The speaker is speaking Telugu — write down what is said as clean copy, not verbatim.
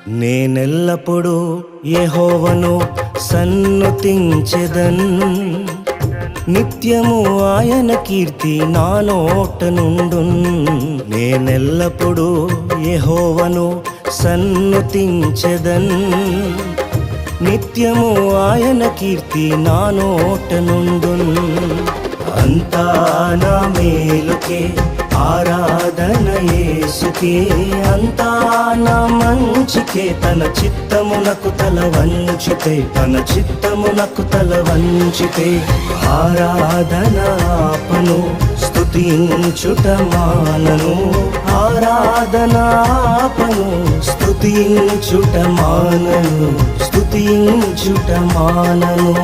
నేనెల్లప్పుడూ యెహోవాను సన్నుతించెదన్, నిత్యము ఆయన కీర్తి నా నోట నుండున్. నేనెల్లప్పుడూ యెహోవాను సన్నుతించెదన్, నిత్యము ఆయన కీర్తి నా నోట నుండున్. అంతా నా మేలుకే ఆరాధన యేసుకే, అంతా నా మంచికే. తన చిత్తమునకు తల వంచితే, తన చిత్తమునకు తల వంచితే ఆరాధన ఆపను, స్తుతించుట మానను. ఆరాధన ఆపను, స్తుతించుట మానను, స్తుతించుట మానను.